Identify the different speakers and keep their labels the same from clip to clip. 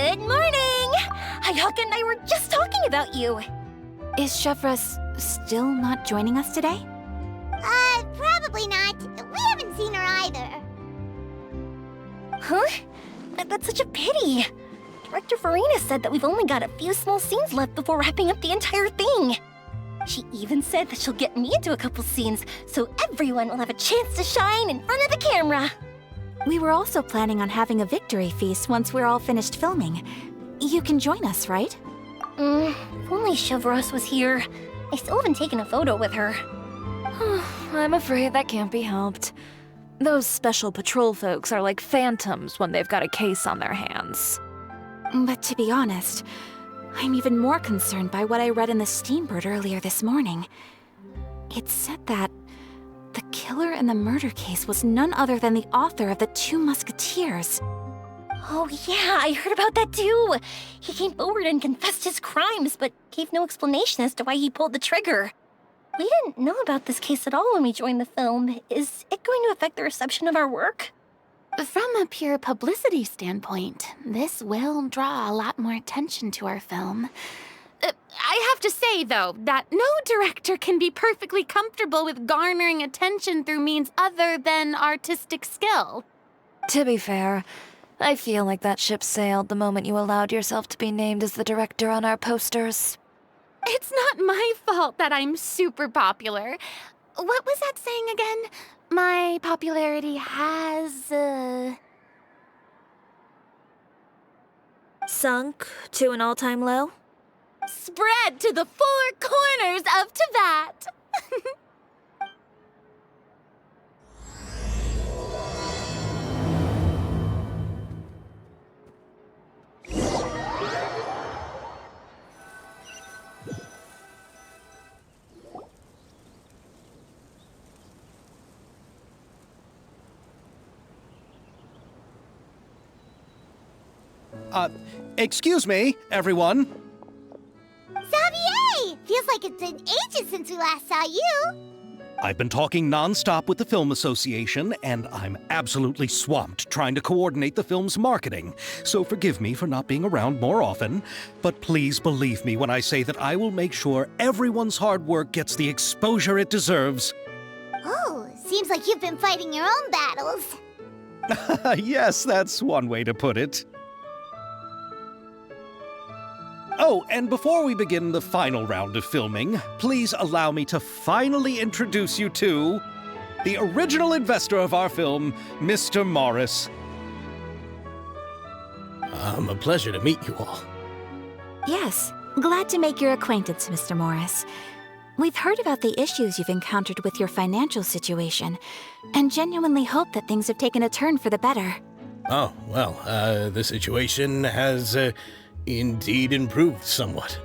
Speaker 1: Good morning! Ayaka and I were just talking about you.
Speaker 2: Is Chevreuse still not joining us today?
Speaker 3: Probably not. We haven't seen her either.
Speaker 1: Huh? That's such a pity. Director Furina said that we've only got a few small scenes left before wrapping up the entire thing. She even said that she'll get me into a couple scenes, so everyone will have a chance to shine in front of the camera.
Speaker 2: We were also planning on having a victory feast once we're all finished filming. You can join us, right?
Speaker 1: If only Chevreuse was here. I still haven't taken a photo with her.
Speaker 4: I'm afraid that can't be helped. Those special patrol folks are like phantoms when they've got a case on their hands.
Speaker 2: But to be honest, I'm even more concerned by what I read in the Steambird earlier this morning. It said that the killer in the murder case was none other than the author of the 2 Musketeers.
Speaker 1: Oh yeah, I heard about that too. He came forward and confessed his crimes, but gave no explanation as to why he pulled the trigger. We didn't know about this case at all when we joined the film. Is it going to affect the reception of our work?
Speaker 5: From a pure publicity standpoint, this will draw a lot more attention to our film. I have to say, though, that no director can be perfectly comfortable with garnering attention through means other than artistic skill.
Speaker 4: To be fair, I feel like that ship sailed the moment you allowed yourself to be named as the director on our posters.
Speaker 5: It's not my fault that I'm super popular. What was that saying again? My popularity has,
Speaker 4: Sunk to an all-time low?
Speaker 5: spread to the 4 corners of Teyvat.
Speaker 6: Excuse me, everyone.
Speaker 3: Xavier! Feels like it's been ages since we last saw you.
Speaker 6: I've been talking non-stop with the Film Association, and I'm absolutely swamped trying to coordinate the film's marketing. So forgive me for not being around more often, but please believe me when I say that I will make sure everyone's hard work gets the exposure it deserves.
Speaker 3: Oh, seems like you've been fighting your own battles.
Speaker 6: Yes, that's one way to put it. Oh, and before we begin the final round of filming, please allow me to finally introduce you to the original investor of our film, Mr. Morris.
Speaker 7: A pleasure to meet you all.
Speaker 2: Yes, glad to make your acquaintance, Mr. Morris. We've heard about the issues you've encountered with your financial situation, and genuinely hope that things have taken a turn for the better.
Speaker 7: Oh, well, the situation has, indeed improved somewhat.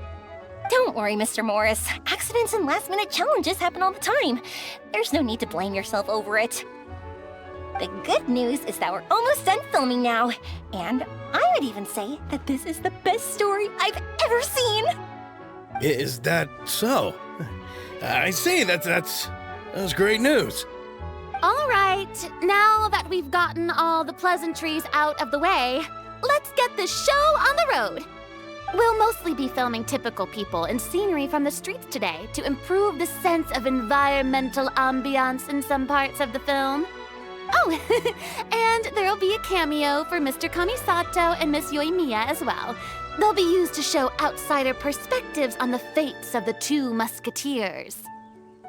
Speaker 1: Don't worry, Mr. Morris. Accidents and last-minute challenges happen all the time. There's no need to blame yourself over it. The good news is that we're almost done filming now. And I would even say that this is the best story I've ever seen.
Speaker 7: Is that so? I see, that's great news.
Speaker 5: All right, now that we've gotten all the pleasantries out of the way, let's get the show on the road. We'll mostly be filming typical people and scenery from the streets today to improve the sense of environmental ambiance in some parts of the film. Oh, and there'll be a cameo for Mr. Kamisato and Miss Yoimiya as well. They'll be used to show outsider perspectives on the fates of the 2 Musketeers.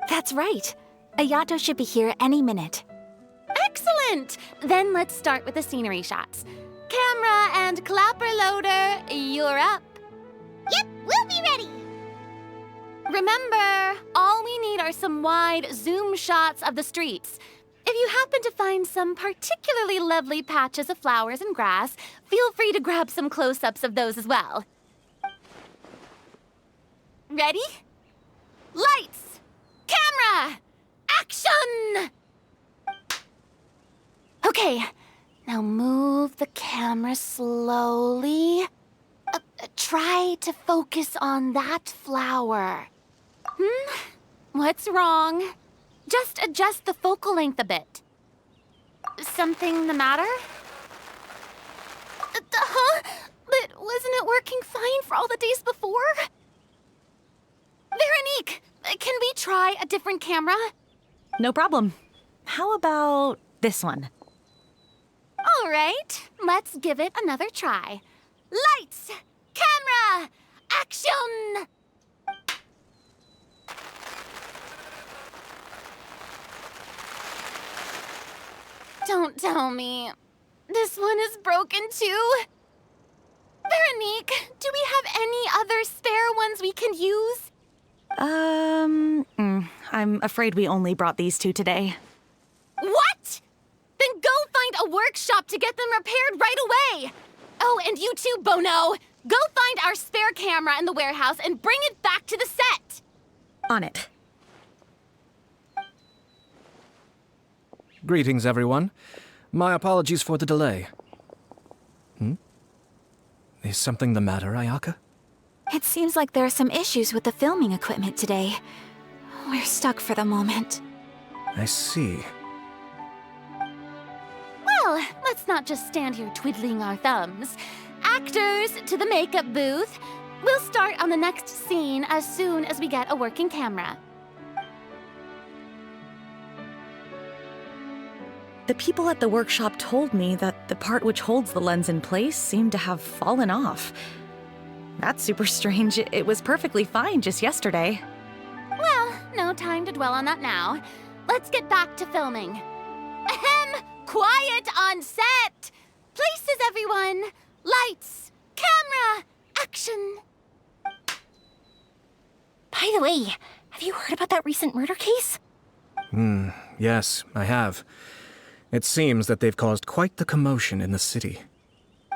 Speaker 2: That's right. Ayato should be here any minute.
Speaker 5: Excellent! Then let's start with the scenery shots. Camera and clapper loader, you're up.
Speaker 3: Yep, we'll be ready.
Speaker 5: Remember, all we need are some wide zoom shots of the streets. If you happen to find some particularly lovely patches of flowers and grass, feel free to grab some close-ups of those as well. Ready? Lights! Camera! Action! Okay, now move the camera slowly. Try to focus on that flower. What's wrong? Just adjust the focal length a bit. Something the matter? Huh? But all the days before? Veronique, can we try a different camera?
Speaker 8: No problem. How about this one?
Speaker 5: All right, let's give it another try. Lights, camera, action! Don't tell me. This one is broken too? Veronique, do we have any other spare ones we can use?
Speaker 8: I'm afraid we only brought these two today.
Speaker 5: What? Then go find a workshop to get them repaired right away. Oh, and you too, Bono. Go find our spare camera in the warehouse and bring it back to the set.
Speaker 8: On it.
Speaker 9: Greetings, everyone. My apologies for the delay. Is something the matter, Ayaka?
Speaker 2: It seems like there are some issues with the filming equipment today. We're stuck for the moment.
Speaker 9: I see.
Speaker 5: Well, let's not just stand here twiddling our thumbs. Actors, to the makeup booth. We'll start on the next scene as soon as we get a working camera.
Speaker 8: The people at the workshop told me that the part which holds the lens in place seemed to have fallen off. That's super strange. It was perfectly fine just yesterday.
Speaker 5: Well, no time to dwell on that now. Let's get back to filming. Ahem! Quiet on set! Places, everyone! Lights! Camera! Action!
Speaker 1: By the way, have you heard about that recent murder case?
Speaker 9: Yes, I have. It seems that they've caused quite the commotion in the city.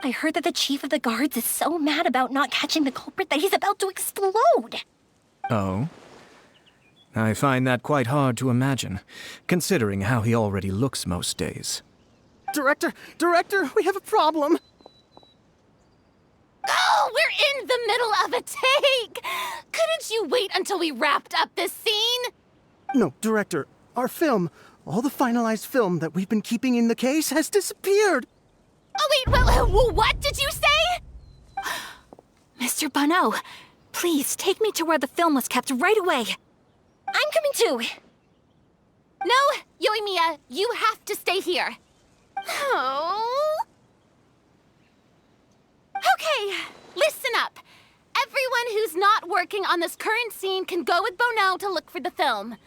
Speaker 1: I heard that the chief of the guards is so mad about not catching the culprit that he's about to explode.
Speaker 9: Oh? I find that quite hard to imagine, considering how he already looks most days.
Speaker 10: Director, we have a problem.
Speaker 5: Oh, we're in the middle of a take! Couldn't you wait until we wrapped up this scene?
Speaker 10: No, Director, our film, all the finalized film that we've been keeping in the case has disappeared.
Speaker 5: Oh, wait, what did you say?
Speaker 2: Mr. Bono, please take me to where the film was kept right away.
Speaker 1: I'm coming too.
Speaker 5: No, Yoimiya, you have to stay here. Oh. Okay, listen up. Everyone who's not working on this current scene can go with Bono to look for the film.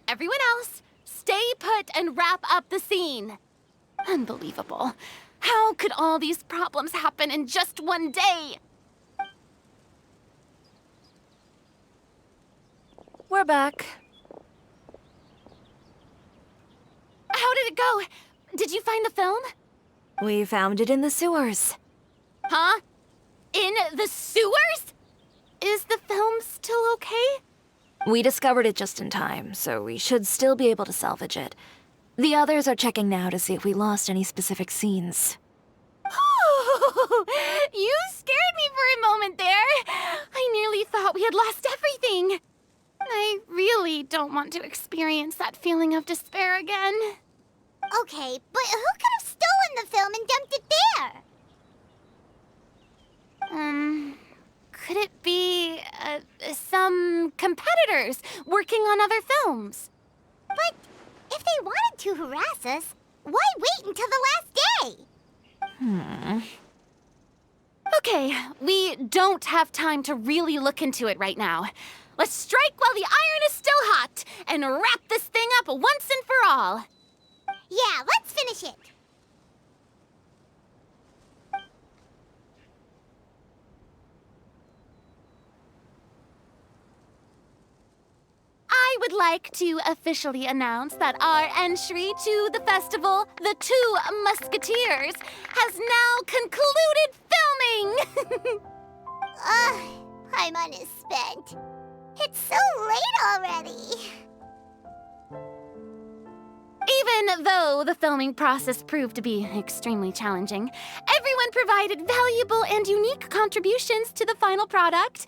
Speaker 5: Everyone else, stay put and wrap up the scene. Unbelievable. How could all these problems happen in just one day?
Speaker 4: We're back.
Speaker 5: How did it go? Did you find the film?
Speaker 4: We found it in the sewers.
Speaker 5: Huh? In the sewers? Is the film still okay?
Speaker 4: We discovered it just in time, so we should still be able to salvage it. The others are checking now to see if we lost any specific scenes.
Speaker 5: Oh, you scared me for a moment there. I nearly thought we had lost everything. I really don't want to experience that feeling of despair again.
Speaker 3: Okay, but who could have stolen the film and dumped it there?
Speaker 5: Could it be, some competitors working on other films?
Speaker 3: But if they wanted to harass us, why wait until the last day?
Speaker 5: Okay, we don't have time to really look into it right now. Let's strike while the iron is still hot and wrap this thing up once and for all.
Speaker 3: Yeah, let's finish it.
Speaker 5: I would like to officially announce that our entry to the festival, The Two Musketeers, has now concluded filming!
Speaker 3: Paimon is spent. It's so late already.
Speaker 5: Even though the filming process proved to be extremely challenging, everyone provided valuable and unique contributions to the final product.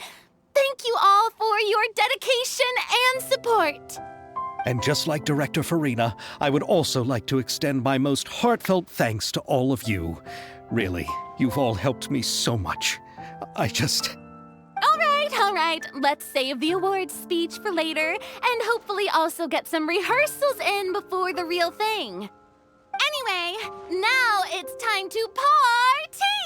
Speaker 5: Thank you all for your dedication and support.
Speaker 6: And just like Director Furina, I would also like to extend my most heartfelt thanks to all of you. Really, you've all helped me so much.
Speaker 5: right, let's save the awards speech for later, and hopefully also get some rehearsals in before the real thing. Anyway, now it's time to party!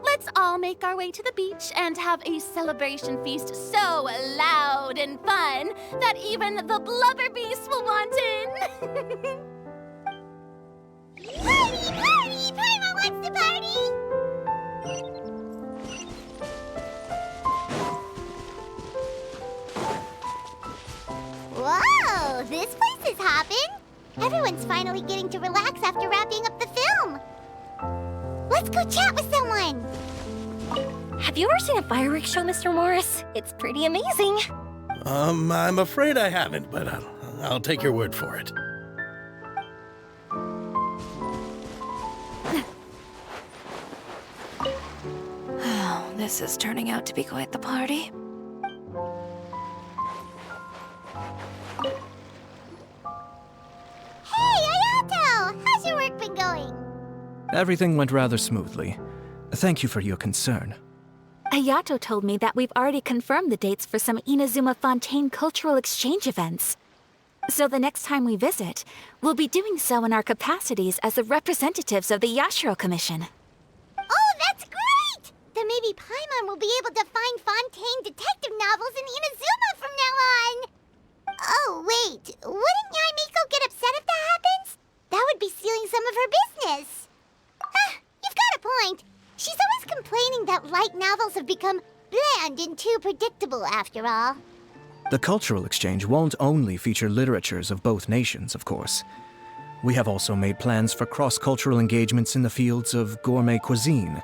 Speaker 5: Let's all make our way to the beach and have a celebration feast so loud and fun that even the blubber beast will want in.
Speaker 3: Party, party! Paimon wants to party! Whoa, this place is hopping! Everyone's finally getting to relax after wrapping up the film. Let's go chat with someone!
Speaker 1: Have you ever seen a fireworks show, Mr. Morris? It's pretty amazing.
Speaker 7: I'm afraid I haven't, but I'll take your word for it.
Speaker 4: Oh, this is turning out to be quite the party.
Speaker 3: Hey, Ayato! How's your work been going?
Speaker 9: Everything went rather smoothly. Thank you for your concern.
Speaker 2: Ayato told me that we've already confirmed the dates for some Inazuma Fontaine cultural exchange events. So the next time we visit, we'll be doing so in our capacities as the representatives of the Yashiro Commission.
Speaker 3: Oh, that's great! Then maybe Paimon will be able to find Fontaine detective novels in Inazuma from now on! Oh, wait. Wouldn't Yoimiya get upset if that happens? That would be stealing some of her business. You've got a point. She's always complaining that light novels have become bland and too predictable after all.
Speaker 9: The cultural exchange won't only feature literatures of both nations, of course. We have also made plans for cross-cultural engagements in the fields of gourmet cuisine,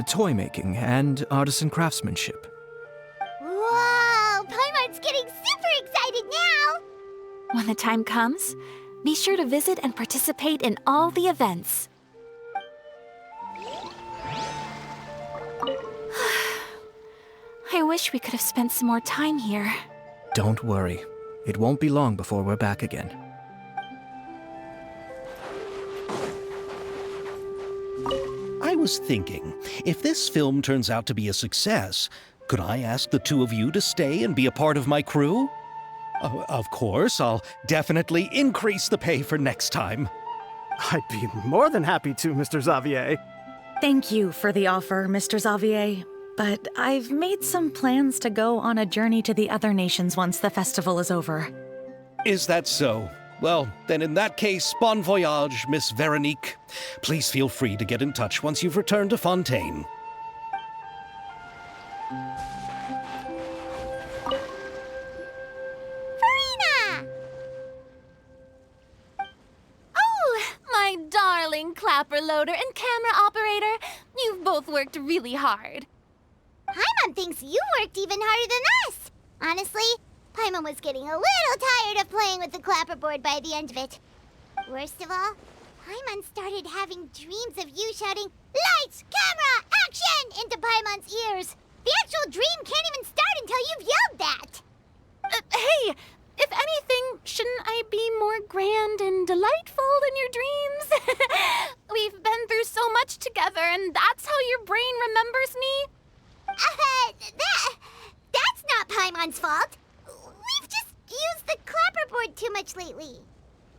Speaker 9: toy making, and artisan craftsmanship.
Speaker 3: Whoa! Paimon's getting super excited now!
Speaker 2: When the time comes, be sure to visit and participate in all the events. I wish we could have spent some more time here.
Speaker 9: Don't worry. It won't be long before we're back again.
Speaker 6: I was thinking, if this film turns out to be a success, could I ask the two of you to stay and be a part of my crew? Of course, I'll definitely increase the pay for next time.
Speaker 10: I'd be more than happy to, Mr. Xavier.
Speaker 8: Thank you for the offer, Mr. Xavier. But I've made some plans to go on a journey to the other nations once the festival is over.
Speaker 6: Is that so? Well, then in that case, bon voyage, Miss Veronique. Please feel free to get in touch once you've returned to Fontaine.
Speaker 3: Furina!
Speaker 5: Oh, my darling clapper loader and camera operator. You've both worked really hard.
Speaker 3: Paimon thinks you worked even harder than us. Honestly, Paimon was getting a little tired of playing with the clapperboard by the end of it. Worst of all, Paimon started having dreams of you shouting, "Lights, camera, action!" into Paimon's ears. The actual dream can't even start until you've yelled that.
Speaker 5: Hey, if anything, shouldn't I be more grand and delightful in your dreams? We've been through so much together, and that's how your brain remembers me?
Speaker 3: That's not Paimon's fault. We've just used the clapperboard too much lately.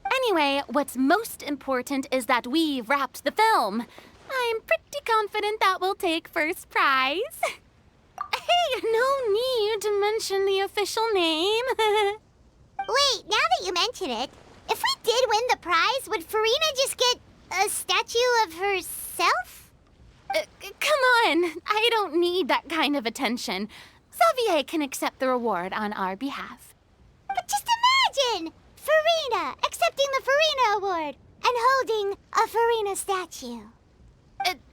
Speaker 5: Anyway, what's most important is that we've wrapped the film. I'm pretty confident that we'll take first prize. Hey, no need to mention the official name.
Speaker 3: Wait, now that you mention it, if we did win the prize, would Furina just get a statue of herself?
Speaker 5: Come on, I don't need that kind of attention. Xavier can accept the reward on our behalf.
Speaker 3: But just imagine! Furina accepting the Furina Award and holding a Furina statue.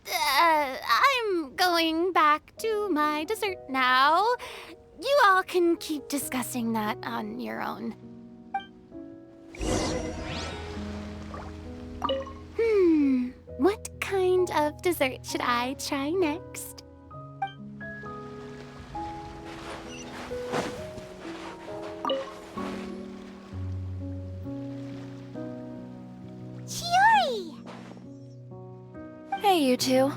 Speaker 5: I'm going back to my dessert now. You all can keep discussing that on your own. What kind of dessert should I try next?
Speaker 3: Chiori!
Speaker 4: Hey, you two.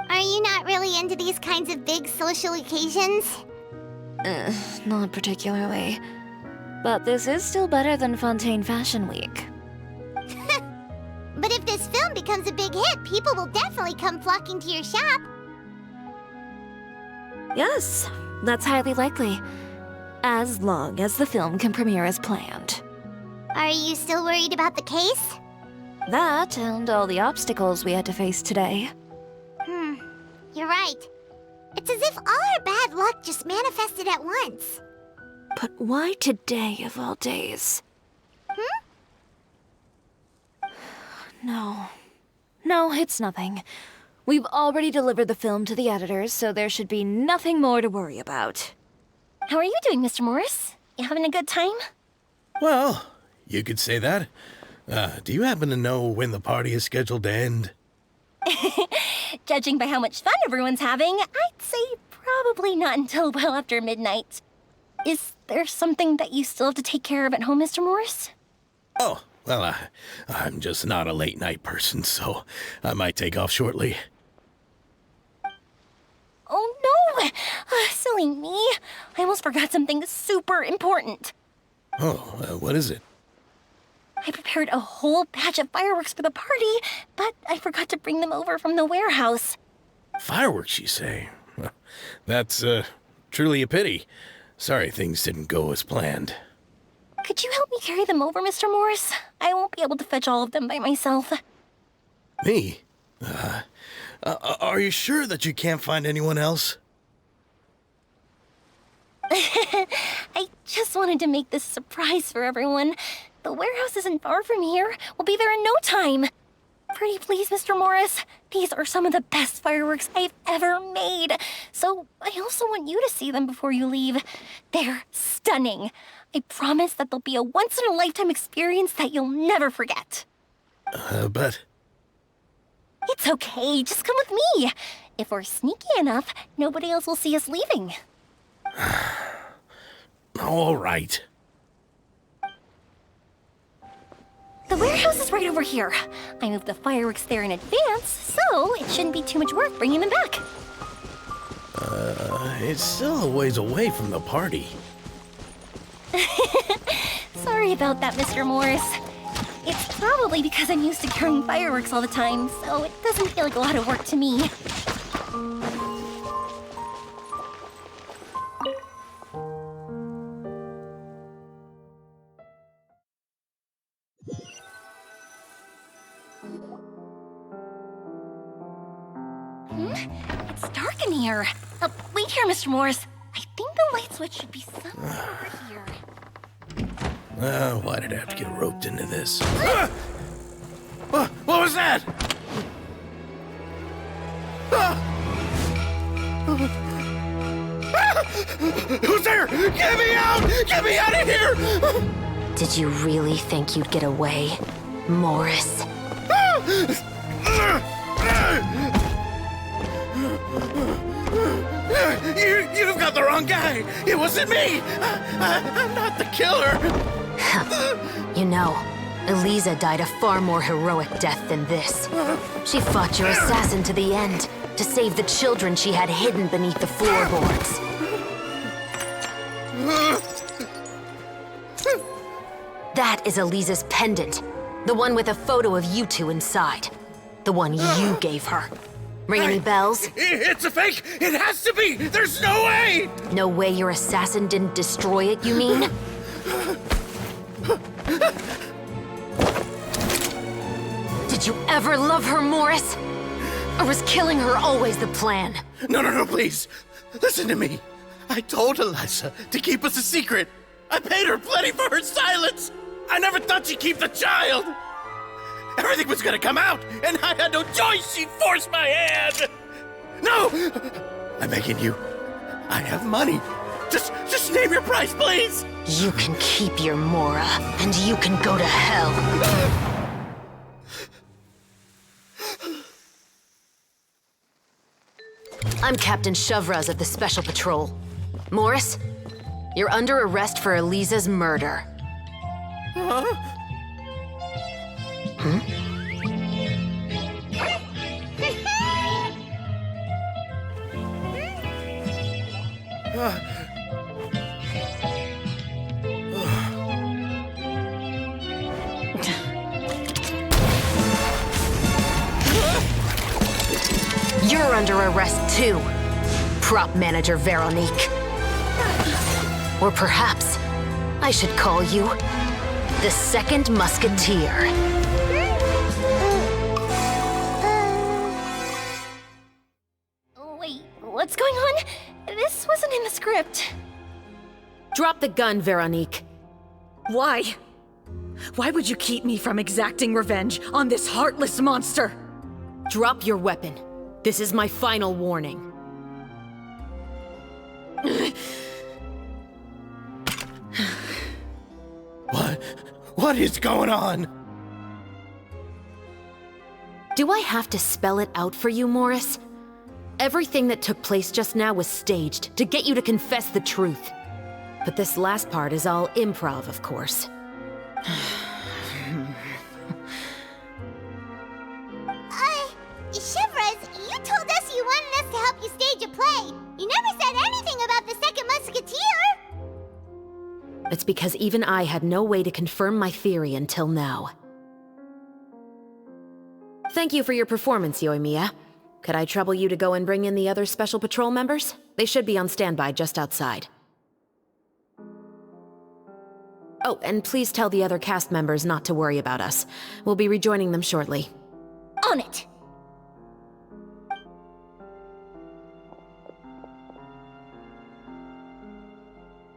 Speaker 3: Are you you're not really into these kinds of big social occasions?
Speaker 4: Not particularly. But this is still better than Fontaine Fashion Week.
Speaker 3: But if this film becomes a big hit, people will definitely come flocking to your shop.
Speaker 4: Yes, that's highly likely. As long as the film can premiere as planned.
Speaker 3: Are you still worried about the case?
Speaker 4: That and all the obstacles we had to face today.
Speaker 3: You're right. It's as if all our bad luck just manifested at once.
Speaker 4: But why today of all days? No, it's nothing. We've already delivered the film to the editors, so there should be nothing more to worry about.
Speaker 1: How are you doing, Mr. Morris? You having a good time?
Speaker 7: Well, you could say that. Do you happen to know when the party is scheduled to end?
Speaker 1: Judging by how much fun everyone's having, I'd say probably not until well after midnight. Is there something that you still have to take care of at home, Mr. Morris?
Speaker 7: Oh, well, I'm just not a late night person, so I might take off shortly.
Speaker 1: Oh no! Silly me. I almost forgot something super important.
Speaker 7: Oh, what is it?
Speaker 1: I prepared a whole batch of fireworks for the party, but I forgot to bring them over from the warehouse.
Speaker 7: Fireworks, you say? Well, that's, truly a pity. Sorry things didn't go as planned.
Speaker 1: Could you help me carry them over, Mr. Morris? I won't be able to fetch all of them by myself.
Speaker 7: Me? Are you sure that you can't find anyone else?
Speaker 1: I just wanted to make this a surprise for everyone. The warehouse isn't far from here. We'll be there in no time. Pretty please, Mr. Morris. These are some of the best fireworks I've ever made. So I also want you to see them before you leave. They're stunning. I promise that they'll be a once-in-a-lifetime experience that you'll never forget.
Speaker 7: But...
Speaker 1: It's okay. Just come with me. If we're sneaky enough, nobody else will see us leaving.
Speaker 7: All right.
Speaker 1: The warehouse is right over here. I moved the fireworks there in advance, so it shouldn't be too much work bringing them back.
Speaker 7: It's still a ways away from the party.
Speaker 1: Sorry about that, Mr. Morris. It's probably because I'm used to carrying fireworks all the time, so it doesn't feel like a lot of work to me. It's dark in here. Wait here, Mr. Morris. I think the light switch should be somewhere over here.
Speaker 7: Why did I have to get roped into this? What was that? Who's there? Get me out! Get me out of here!
Speaker 11: Did you really think you'd get away, Morris?
Speaker 7: You've got the wrong guy! It wasn't me! I'm not the killer!
Speaker 11: You know, Eliza died a far more heroic death than this. She fought your assassin to the end, to save the children she had hidden beneath the floorboards. That is Eliza's pendant. The one with a photo of you two inside. The one you gave her. Ring any bells?
Speaker 7: It's a fake! It has to be! There's no way!
Speaker 11: No way your assassin didn't destroy it, you mean? Did you ever love her, Morris? Or was killing her always the plan?
Speaker 7: No, please. Listen to me. I told Eliza to keep us a secret. I paid her plenty for her silence. I never thought she'd keep the child. Everything was gonna come out, and I had no choice. She forced my hand. No! I'm begging you. I have money. Just name your price, please.
Speaker 11: You can keep your Mora, and you can go to hell. I'm Captain Chevreuse of the Special Patrol. Morris, you're under arrest for Eliza's murder. You're under arrest too, prop manager Veronique. Or perhaps I should call you the second Musketeer.
Speaker 1: Wait, what's going on? This wasn't in the script.
Speaker 11: Drop the gun, Veronique.
Speaker 8: Why? Why would you keep me from exacting revenge on this heartless monster?
Speaker 11: Drop your weapon. This is my final warning.
Speaker 7: What is going on?
Speaker 11: Do I have to spell it out for you, Morris? Everything that took place just now was staged to get you to confess the truth. But this last part is all improv, of course.
Speaker 3: Chevreuse, you told us you wanted us to help you stage a play. You never said anything about the second Musketeer.
Speaker 11: It's because even I had no way to confirm my theory until now. Thank you for your performance, Yoimiya. Could I trouble you to go and bring in the other Special Patrol members? They should be on standby just outside. Oh, and please tell the other cast members not to worry about us. We'll be rejoining them shortly.
Speaker 1: On it!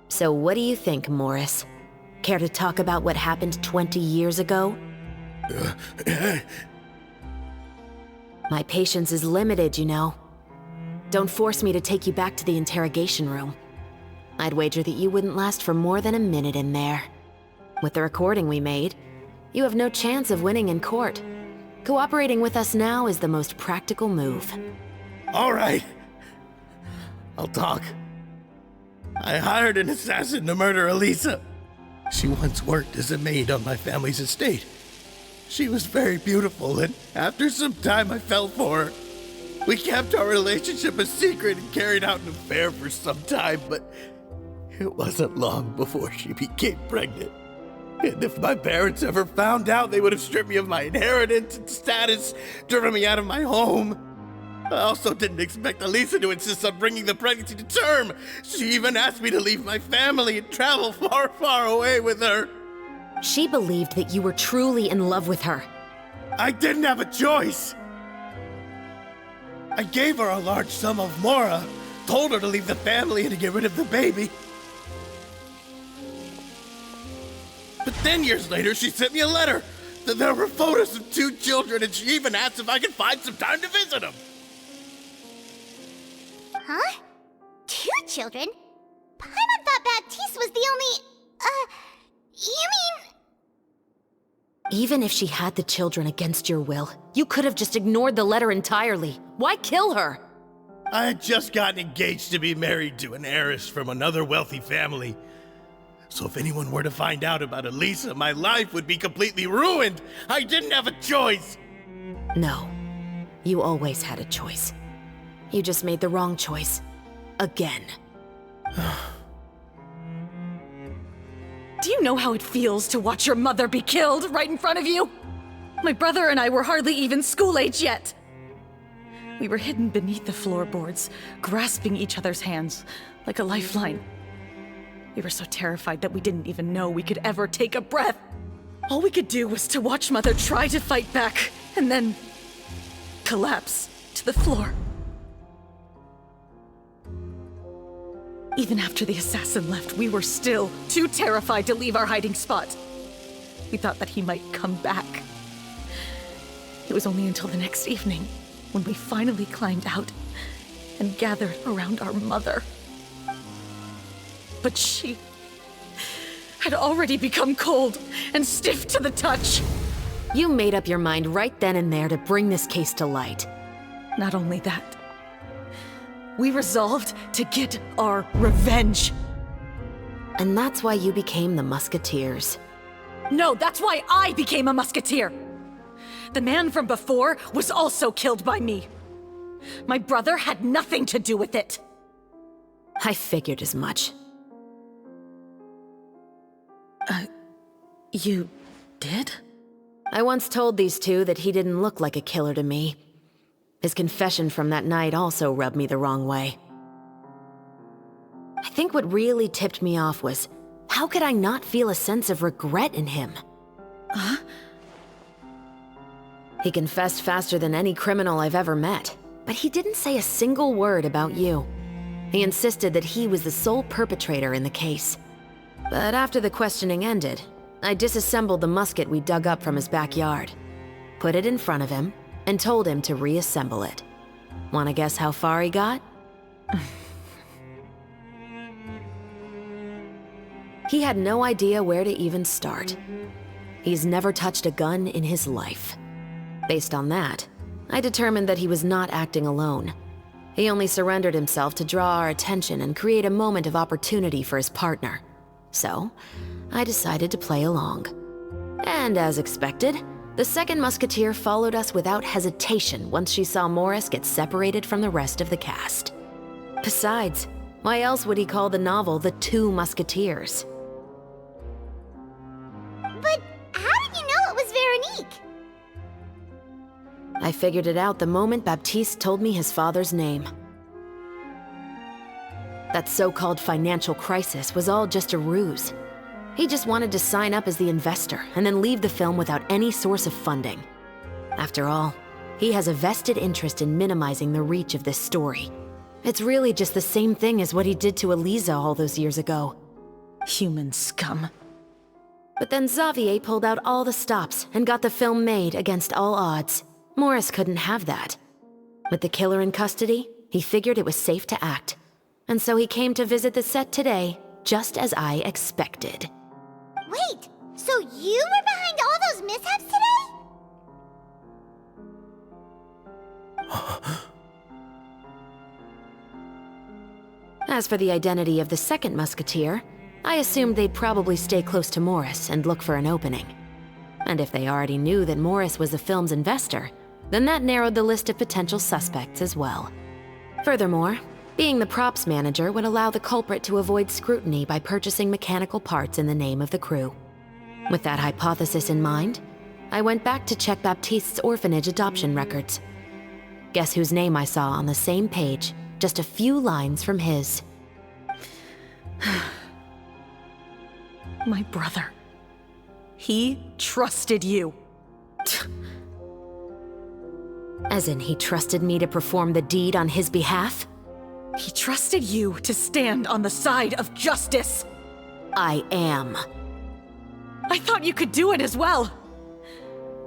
Speaker 11: So what do you think, Morris? Care to talk about what happened 20 years ago? My patience is limited, you know. Don't force me to take you back to the interrogation room. I'd wager that you wouldn't last for more than a minute in there. With the recording we made, you have no chance of winning in court. Cooperating with us now is the most practical move.
Speaker 7: All right. I'll talk. I hired an assassin to murder Elisa. She once worked as a maid on my family's estate. She was very beautiful, and after some time I fell for her. We kept our relationship a secret and carried out an affair for some time, but it wasn't long before she became pregnant. And if my parents ever found out, they would have stripped me of my inheritance and status, driven me out of my home. I also didn't expect Elisa to insist on bringing the pregnancy to term. She even asked me to leave my family and travel far, far away with her.
Speaker 11: She believed that you were truly in love with her.
Speaker 7: I didn't have a choice. I gave her a large sum of mora, told her to leave the family and to get rid of the baby. But then years later, she sent me a letter. There were photos of 2 children, and she even asked if I could find some time to visit them.
Speaker 3: Huh? 2 children? Paimon thought Baptiste was the only... you mean...
Speaker 11: Even if she had the children against your will, you could have just ignored the letter entirely. Why kill her?
Speaker 7: I had just gotten engaged to be married to an heiress from another wealthy family. So if anyone were to find out about Elisa, my life would be completely ruined. I didn't have a choice.
Speaker 11: No, you always had a choice. You just made the wrong choice. Again.
Speaker 8: Do you know how it feels to watch your mother be killed right in front of you? My brother and I were hardly even school age yet. We were hidden beneath the floorboards, grasping each other's hands like a lifeline. We were so terrified that we didn't even know we could ever take a breath. All we could do was to watch Mother try to fight back, and then collapse to the floor. Even after the assassin left, we were still too terrified to leave our hiding spot. We thought that he might come back. It was only until the next evening when we finally climbed out and gathered around our mother. But she had already become cold and stiff to the touch.
Speaker 11: You made up your mind right then and there to bring this case to light.
Speaker 8: Not only that, we resolved to get our revenge.
Speaker 11: And that's why you became the Musketeers.
Speaker 8: No, that's why I became a Musketeer. The man from before was also killed by me. My brother had nothing to do with it.
Speaker 11: I figured as much.
Speaker 8: You did?
Speaker 11: I once told these two that he didn't look like a killer to me. His confession from that night also rubbed me the wrong way. I think what really tipped me off was, how could I not feel a sense of regret in him?
Speaker 8: Huh?
Speaker 11: He confessed faster than any criminal I've ever met, but he didn't say a single word about you. He insisted that he was the sole perpetrator in the case. But after the questioning ended, I disassembled the musket we dug up from his backyard, put it in front of him, and told him to reassemble it. Wanna guess how far he got? He had no idea where to even start. He's never touched a gun in his life. Based on that, I determined that he was not acting alone. He only surrendered himself to draw our attention and create a moment of opportunity for his partner. So, I decided to play along. And as expected, the second musketeer followed us without hesitation once she saw Morris get separated from the rest of the cast. Besides, why else would he call the novel The Two Musketeers?
Speaker 3: But how did you know it was Veronique?
Speaker 11: I figured it out the moment Baptiste told me his father's name. That so-called financial crisis was all just a ruse. He just wanted to sign up as the investor and then leave the film without any source of funding. After all, he has a vested interest in minimizing the reach of this story. It's really just the same thing as what he did to Eliza all those years ago.
Speaker 8: Human scum.
Speaker 11: But then Xavier pulled out all the stops and got the film made against all odds. Morris couldn't have that. With the killer in custody, he figured it was safe to act. And so he came to visit the set today, just as I expected.
Speaker 3: Wait, so you were behind all those mishaps today?
Speaker 11: As for the identity of the second musketeer, I assumed they'd probably stay close to Morris and look for an opening. And if they already knew that Morris was the film's investor, then that narrowed the list of potential suspects as well. Furthermore, being the props manager would allow the culprit to avoid scrutiny by purchasing mechanical parts in the name of the crew. With that hypothesis in mind, I went back to check Baptiste's orphanage adoption records. Guess whose name I saw on the same page, just a few lines from his.
Speaker 8: My brother. He trusted you.
Speaker 11: As in, he trusted me to perform the deed on his behalf?
Speaker 8: He trusted you to stand on the side of justice.
Speaker 11: I am.
Speaker 8: I thought you could do it as well.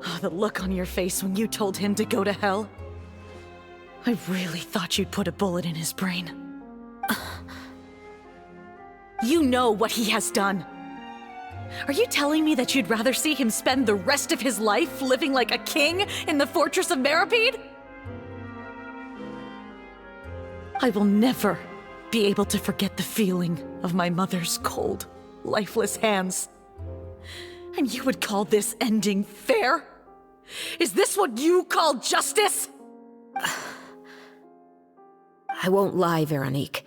Speaker 8: Oh, the look on your face when you told him to go to hell. I really thought you'd put a bullet in his brain. You know what he has done. Are you telling me that you'd rather see him spend the rest of his life living like a king in the fortress of Meripede? I will never be able to forget the feeling of my mother's cold, lifeless hands. And you would call this ending fair? Is this what you call justice?
Speaker 11: I won't lie, Veronique.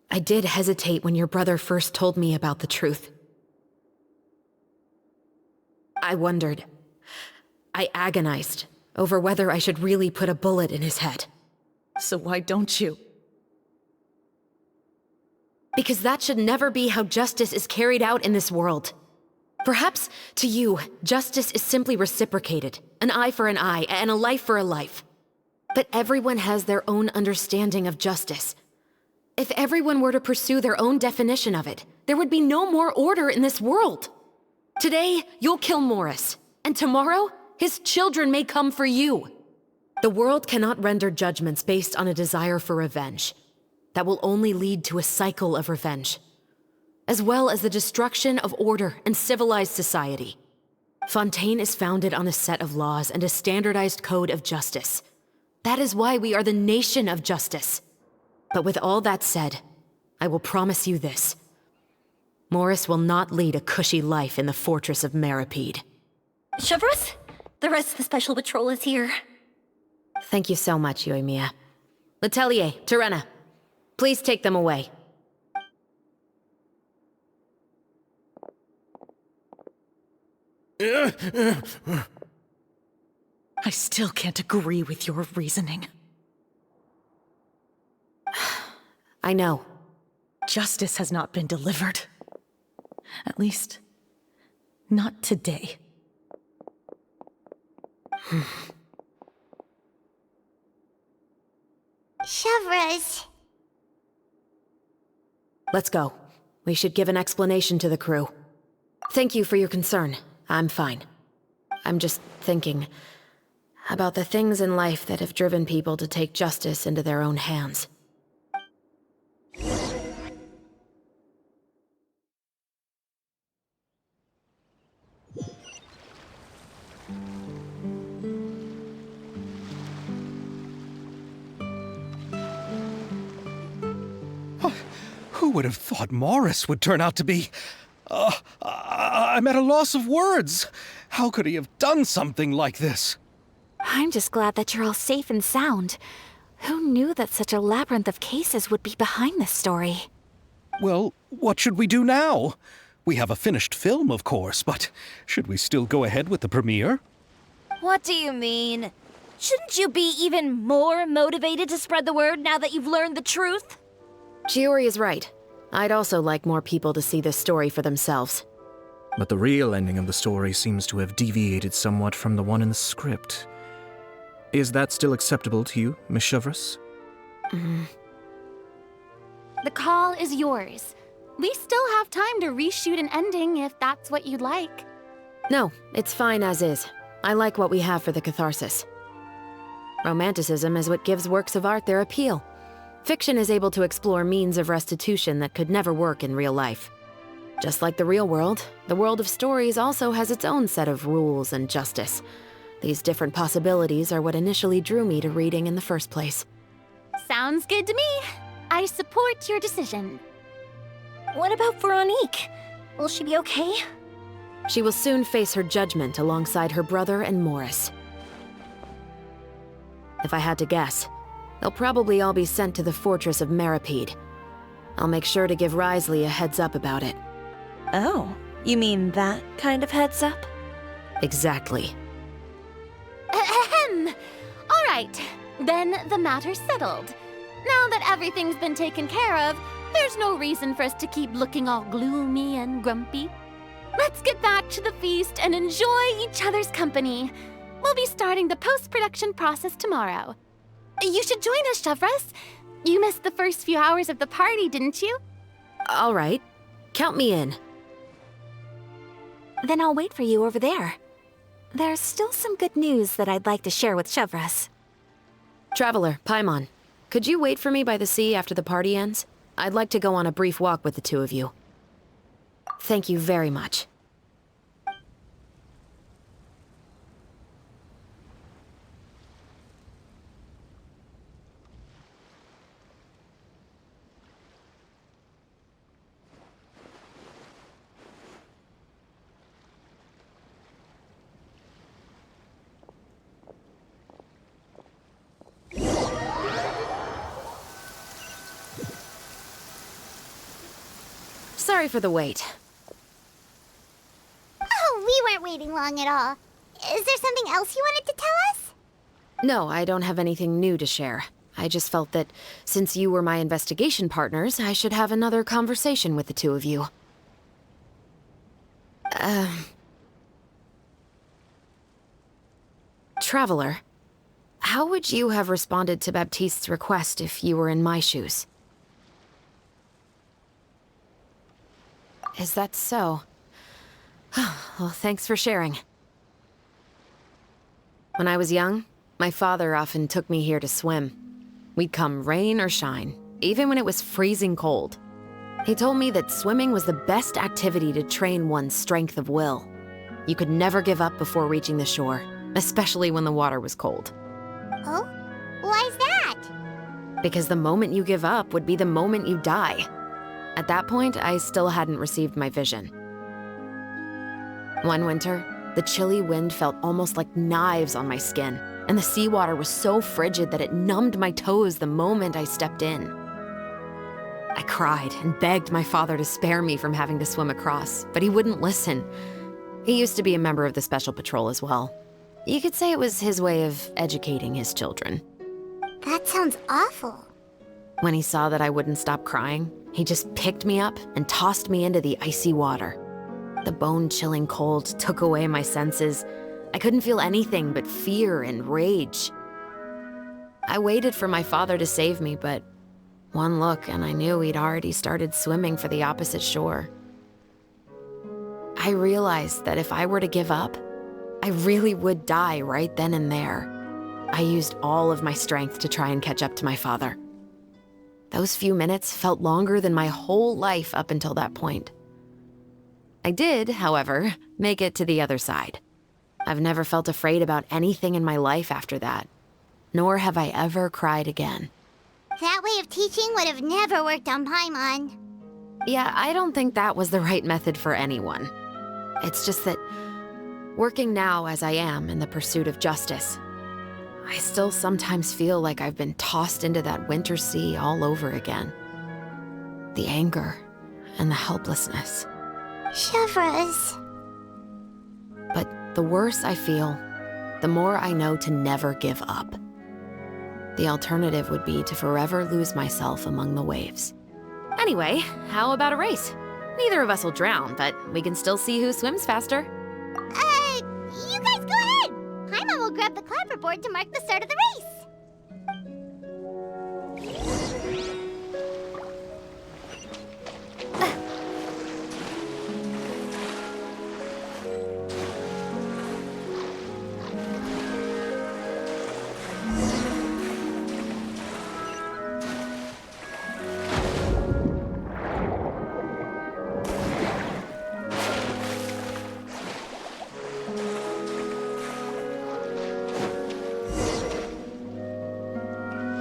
Speaker 11: I did hesitate when your brother first told me about the truth. I wondered. I agonized over whether I should really put a bullet in his head.
Speaker 8: So why don't you?
Speaker 11: Because that should never be how justice is carried out in this world. Perhaps, to you, justice is simply reciprocated, an eye for an eye, and a life for a life. But everyone has their own understanding of justice. If everyone were to pursue their own definition of it, there would be no more order in this world. Today, you'll kill Morris, and tomorrow, his children may come for you. The world cannot render judgments based on a desire for revenge. That will only lead to a cycle of revenge, as well as the destruction of order and civilized society. Fontaine is founded on a set of laws and a standardized code of justice. That is why we are the nation of justice. But with all that said, I will promise you this. Morris will not lead a cushy life in the fortress of Meripede.
Speaker 1: Chevreuse, the rest of the Special Patrol is here.
Speaker 11: Thank you so much, Yoimiya. Letelier, Terena, Please take them away.
Speaker 8: I still can't agree with your reasoning.
Speaker 11: I know.
Speaker 8: Justice has not been delivered. At least, not today.
Speaker 3: Chevreuse.
Speaker 11: Let's go. We should give an explanation to the crew. Thank you for your concern. I'm fine. I'm just thinking about the things in life that have driven people to take justice into their own hands.
Speaker 6: Who would have thought Morris would turn out to be... I'm at a loss of words. How could he have done something like this?
Speaker 2: I'm just glad that you're all safe and sound. Who knew that such a labyrinth of cases would be behind this story?
Speaker 6: Well, what should we do now? We have a finished film, of course, but should we still go ahead with the premiere?
Speaker 4: What do you mean? Shouldn't you be even more motivated to spread the word now that you've learned the truth?
Speaker 11: Chiori is right. I'd also like more people to see this story for themselves.
Speaker 9: But the real ending of the story seems to have deviated somewhat from the one in the script. Is that still acceptable to you, Miss Chevreuse?
Speaker 5: The call is yours. We still have time to reshoot an ending if that's what you'd like.
Speaker 11: No, it's fine as is. I like what we have for the catharsis. Romanticism is what gives works of art their appeal. Fiction is able to explore means of restitution that could never work in real life. Just like the real world, the world of stories also has its own set of rules and justice. These different possibilities are what initially drew me to reading in the first place.
Speaker 5: Sounds good to me. I support your decision.
Speaker 1: What about Veronique? Will she be okay?
Speaker 11: She will soon face her judgment alongside her brother and Morris. If I had to guess, they'll probably all be sent to the fortress of Meripede. I'll make sure to give Risley a heads up about it.
Speaker 4: Oh, you mean that kind of heads up?
Speaker 11: Exactly.
Speaker 5: Ahem. All right, then the matter's settled. Now that everything's been taken care of, there's no reason for us to keep looking all gloomy and grumpy. Let's get back to the feast and enjoy each other's company. We'll be starting the post-production process tomorrow. You should join us, Chevreuse. You missed the first few hours of the party, didn't you?
Speaker 11: All right. Count me in.
Speaker 2: Then I'll wait for you over there. There's still some good news that I'd like to share with Chevreuse.
Speaker 11: Traveler, Paimon, could you wait for me by the sea after the party ends? I'd like to go on a brief walk with the two of you. Thank you very much. Sorry for the wait.
Speaker 3: Oh, we weren't waiting long at all. Is there something else you wanted to tell us?
Speaker 11: No, I don't have anything new to share. I just felt that since you were my investigation partners, I should have another conversation with the two of you. Traveler, how would you have responded to Baptiste's request if you were in my shoes? Is that so? Well, thanks for sharing. When I was young, my father often took me here to swim. We'd come rain or shine, even when it was freezing cold. He told me that swimming was the best activity to train one's strength of will. You could never give up before reaching the shore, especially when the water was cold.
Speaker 3: Oh? Why's that?
Speaker 11: Because the moment you give up would be the moment you die. At that point, I still hadn't received my vision. One winter, the chilly wind felt almost like knives on my skin, and the seawater was so frigid that it numbed my toes the moment I stepped in.
Speaker 12: I cried and begged my father to spare me from having to swim across, but he wouldn't listen. He used to be a member of the Special Patrol as well. You could say it was his way of educating his children.
Speaker 3: That sounds awful.
Speaker 12: When he saw that I wouldn't stop crying, he just picked me up and tossed me into the icy water. The bone-chilling cold took away my senses. I couldn't feel anything but fear and rage. I waited for my father to save me, but one look and I knew he'd already started swimming for the opposite shore. I realized that if I were to give up, I really would die right then and there. I used all of my strength to try and catch up to my father. Those few minutes felt longer than my whole life up until that point. I did, however, make it to the other side. I've never felt afraid about anything in my life after that, nor have I ever cried again.
Speaker 3: That way of teaching would have never worked on Paimon.
Speaker 12: Yeah, I don't think that was the right method for anyone. It's just that, working now as I am in the pursuit of justice, I still sometimes feel like I've been tossed into that winter sea all over again. The anger and the helplessness.
Speaker 3: Chevreuse.
Speaker 12: But the worse I feel, the more I know to never give up. The alternative would be to forever lose myself among the waves. Anyway, how about a race? Neither of us will drown, but we can still see who swims faster.
Speaker 3: You guys go ahead! Paimon will grab the clapperboard to mark the start of the race.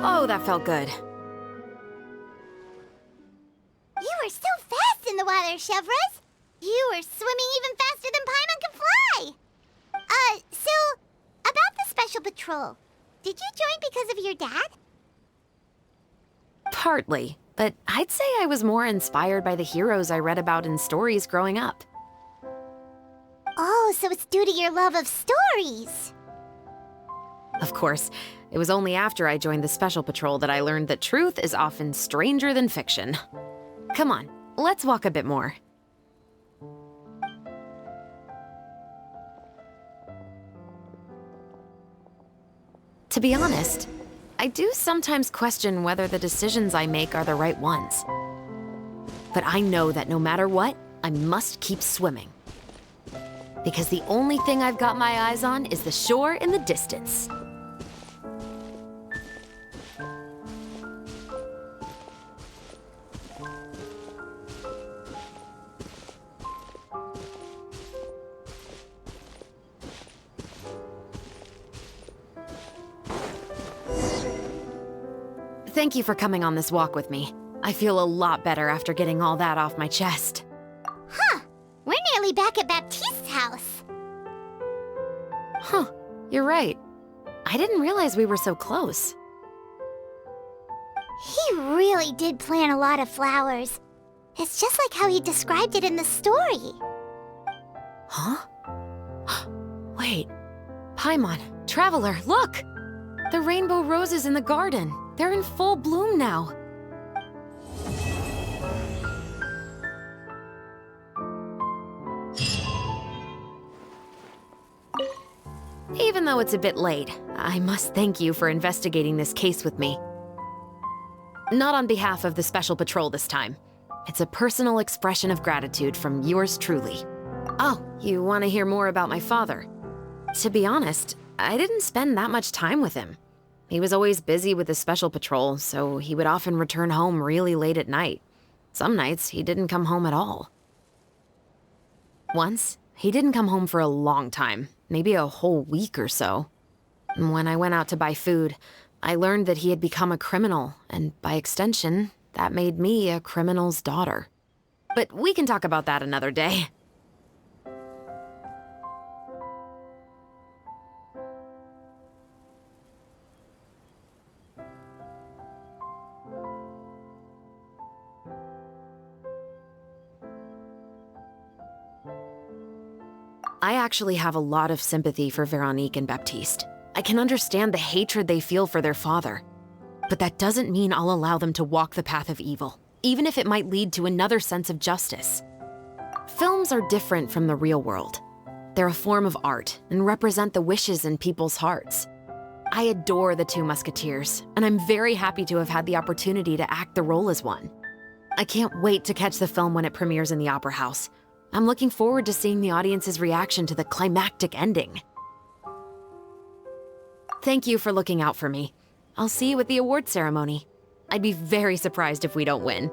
Speaker 12: Oh, that felt good.
Speaker 3: You were so fast in the water, Chevreuse! You were swimming even faster than Paimon can fly! So, about the Special Patrol, did you join because of your dad?
Speaker 12: Partly, but I'd say I was more inspired by the heroes I read about in stories growing up.
Speaker 3: Oh, so it's due to your love of stories!
Speaker 12: Of course, it was only after I joined the Special Patrol that I learned that truth is often stranger than fiction. Come on, let's walk a bit more. To be honest, I do sometimes question whether the decisions I make are the right ones. But I know that no matter what, I must keep swimming. Because the only thing I've got my eyes on is the shore in the distance. Thank you for coming on this walk with me. I feel a lot better after getting all that off my chest.
Speaker 3: Huh. We're nearly back at Baptiste's house.
Speaker 12: Huh. You're right. I didn't realize we were so close.
Speaker 3: He really did plant a lot of flowers. It's just like how he described it in the story.
Speaker 12: Huh? Wait. Paimon, Traveler, look! The rainbow roses in the garden. They're in full bloom now. Even though it's a bit late, I must thank you for investigating this case with me. Not on behalf of the Special Patrol this time. It's a personal expression of gratitude from yours truly. Oh, you want to hear more about my father? To be honest, I didn't spend that much time with him. He was always busy with the Special Patrol, so he would often return home really late at night. Some nights, he didn't come home at all. Once, he didn't come home for a long time, maybe a whole week or so. When I went out to buy food, I learned that he had become a criminal, and by extension, that made me a criminal's daughter. But we can talk about that another day. I actually have a lot of sympathy for Veronique and Baptiste. I can understand the hatred they feel for their father. But that doesn't mean I'll allow them to walk the path of evil, even if it might lead to another sense of justice. Films are different from the real world. They're a form of art and represent the wishes in people's hearts. I adore the two Musketeers, and I'm very happy to have had the opportunity to act the role as one. I can't wait to catch the film when it premieres in the Opera House. I'm looking forward to seeing the audience's reaction to the climactic ending. Thank you for looking out for me. I'll see you at the award ceremony. I'd be very surprised if we don't win.